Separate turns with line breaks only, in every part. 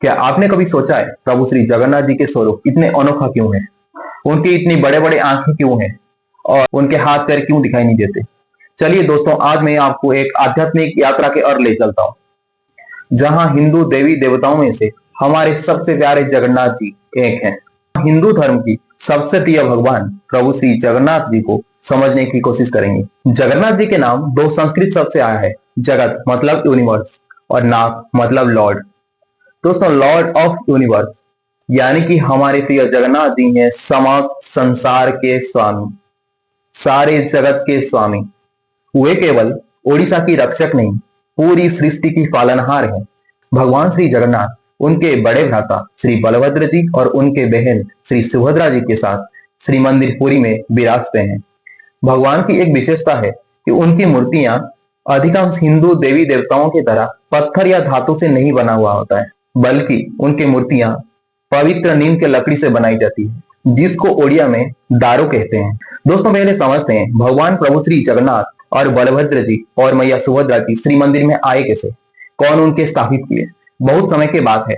क्या आपने कभी सोचा है प्रभु श्री जगन्नाथ जी के स्वरूप इतने अनोखा क्यों है? उनके इतनी बड़े बड़े आंखें क्यों हैं और उनके हाथ पैर क्यों दिखाई नहीं देते? चलिए दोस्तों, आज मैं आपको एक आध्यात्मिक यात्रा के ओर ले चलता हूँ, जहां हिंदू देवी देवताओं में से हमारे सबसे प्यारे जगन्नाथ जी एक हैं। हिंदू धर्म की सबसे प्रिय भगवान प्रभु श्री जगन्नाथ जी को समझने की कोशिश करेंगे। जगन्नाथ जी के नाम दो संस्कृत शब्द से आया है। जगत मतलब यूनिवर्स और नाथ मतलब लॉर्ड। दोस्तों, लॉर्ड ऑफ यूनिवर्स यानी कि हमारे प्रिय जगन्नाथ जी हैं समस्त संसार के स्वामी, सारे जगत के स्वामी। वे केवल ओडिशा की रक्षक नहीं, पूरी सृष्टि की पालनहार हैं। भगवान श्री जगन्नाथ उनके बड़े भ्राता श्री बलभद्र जी और उनके बहन श्री सुभद्रा जी के साथ श्री मंदिर पुरी में विराजते हैं। भगवान की एक विशेषता है कि उनकी मूर्तियां अधिकांश हिंदू देवी देवताओं की तरह पत्थर या धातु से नहीं बना हुआ होता है, बल्कि उनकी मूर्तियां पवित्र नीम के लकड़ी से बनाई जाती है, जिसको ओडिया में दारू कहते हैं। दोस्तों, पहले समझते हैं भगवान प्रभु श्री जगन्नाथ और बलभद्र जी और मैया सुभद्रा जी श्री मंदिर में आए कैसे, कौन उनके स्थापित किए। बहुत समय के बात है।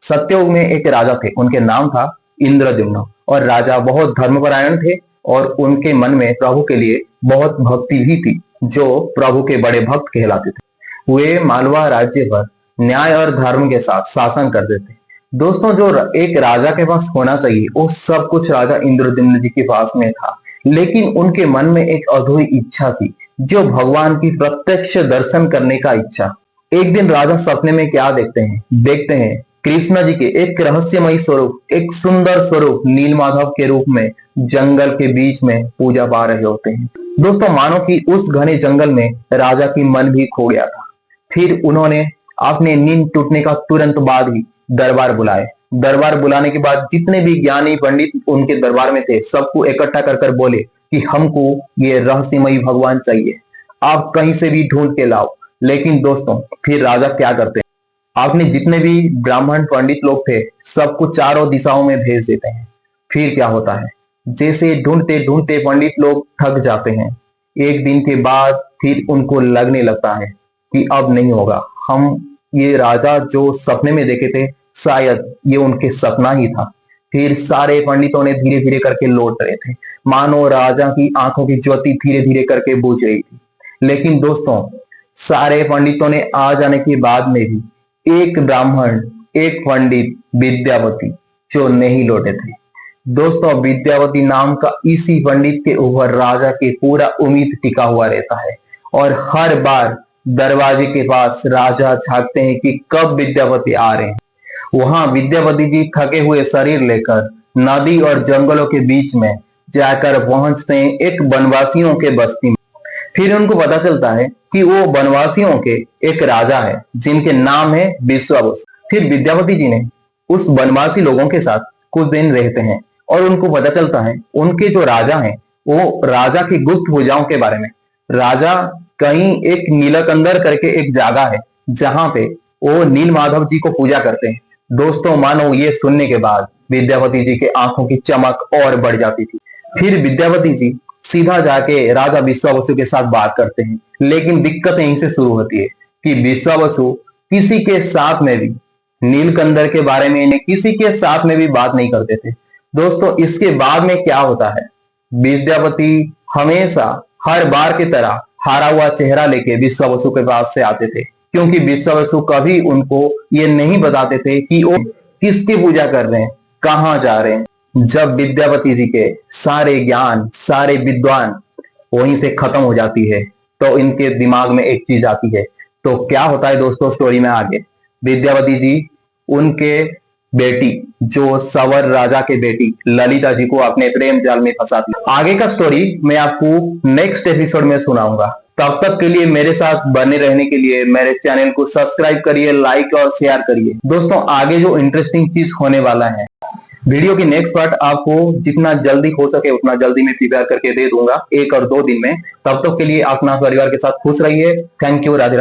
सत्ययुग में एक राजा थे, उनके नाम था इंद्रद्युम्न। और राजा बहुत धर्मपरायण थे और उनके मन में प्रभु के लिए बहुत भक्ति भी थी, जो प्रभु के बड़े भक्त कहलाते थे। वे मालवा राज्य पर न्याय और धर्म के साथ शासन करते थे। दोस्तों, जो एक राजा के पास होना चाहिए वो सब कुछ राजा इंद्रद्युम्न जी के पास में था, लेकिन उनके मन में एक अधूरी इच्छा थी, जो भगवान की प्रत्यक्ष दर्शन करने का इच्छा। एक दिन राजा सपने में क्या देखते हैं कृष्ण जी के एक रहस्यमयी स्वरूप, एक सुंदर स्वरूप नीलमाधव के रूप में जंगल के बीच में पूजा पा रहे होते हैं। दोस्तों, मानो कि उस घने जंगल में राजा की मन भी खो गया था। फिर उन्होंने अपने नींद टूटने का तुरंत बाद ही दरबार बुलाए। दरबार बुलाने के बाद जितने भी ज्ञानी पंडित उनके दरबार में थे, सबको इकट्ठा कर बोले कि हमको ये रहस्यमयी भगवान चाहिए, आप कहीं से भी ढूंढ के लाओ। लेकिन दोस्तों, फिर राजा क्या करते हैं, आपने जितने भी ब्राह्मण पंडित लोग थे सबको चारों दिशाओं में भेज देते हैं। फिर क्या होता है, जैसे ढूंढते ढूंढते पंडित लोग थक जाते हैं। एक दिन के बाद फिर उनको लगने लगता है कि अब नहीं होगा, हम ये राजा जो सपने में देखे थे शायद ये उनके सपना ही था। फिर सारे पंडितों ने धीरे धीरे करके लौट रहे थे, मानो राजा की आंखों की ज्योति धीरे धीरे करके बुझ रही थी। लेकिन दोस्तों, सारे पंडितों ने आ जाने के बाद में भी एक ब्राह्मण, एक पंडित विद्यावती जो नहीं लौटे थे। दोस्तों, विद्यावती नाम का इसी पंडित के ऊपर राजा के पूरा उम्मीद टिका हुआ रहता है और हर बार दरवाजे के पास राजा झांकते हैं कि कब विद्यावती आ रहे हैं। वहां विद्यावती जी थके हुए शरीर लेकर नदी और जंगलों के बीच में जाकर पहुंचते हैं एक वनवासियों के बस्ती में। फिर उनको पता चलता है कि वो वनवासियों के एक राजा है जिनके नाम है विश्वावसु। फिर विद्यावती जी ने उस वनवासी लोगों के साथ कुछ दिन रहते हैं और उनको पता चलता है उनके जो राजा हैं वो राजा की गुप्त पूजाओं के बारे में। राजा कहीं एक नीलकंदर करके एक जगह है जहां पे वो नीलमाधव जी को पूजा करते हैं। दोस्तों, मानो ये सुनने के बाद विद्यावती जी के आंखों की चमक और बढ़ जाती थी। फिर विद्यावती जी सीधा जाके राजा विश्वावसु के साथ बात करते हैं। लेकिन दिक्कत यहीं से शुरू होती है कि विश्वावसु किसी के साथ में भी नीलकंदर के बारे में इन्हें किसी के साथ में भी बात नहीं करते थे। दोस्तों, इसके बाद में क्या होता है, विद्यावती हमेशा हर बार की तरह हारा हुआ चेहरा लेके विश्वावसु के पास से आते थे, क्योंकि विश्वावसु कभी उनको ये नहीं बताते थे कि वो किसकी पूजा कर रहे हैं, कहाँ जा रहे हैं। जब विद्यावती जी के सारे ज्ञान, सारे विद्वान वहीं से खत्म हो जाती है तो इनके दिमाग में एक चीज आती है। तो क्या होता है दोस्तों, स्टोरी में आगे विद्यावती जी उनके बेटी जो सवर राजा के बेटी ललिता जी को अपने प्रेम जाल में फंसाती है। आगे का स्टोरी मैं आपको नेक्स्ट एपिसोड में सुनाऊंगा। तब तक के लिए मेरे साथ बने रहने के लिए मेरे चैनल को सब्सक्राइब करिए, लाइक और शेयर करिए। दोस्तों, आगे जो इंटरेस्टिंग चीज होने वाला है, वीडियो की नेक्स्ट पार्ट आपको जितना जल्दी हो सके उतना जल्दी मैं प्रिपेयर करके दे दूंगा, 1 और 2 दिन में। तब तक के लिए अपना परिवार के साथ खुश रहिए। Thank you. राधे।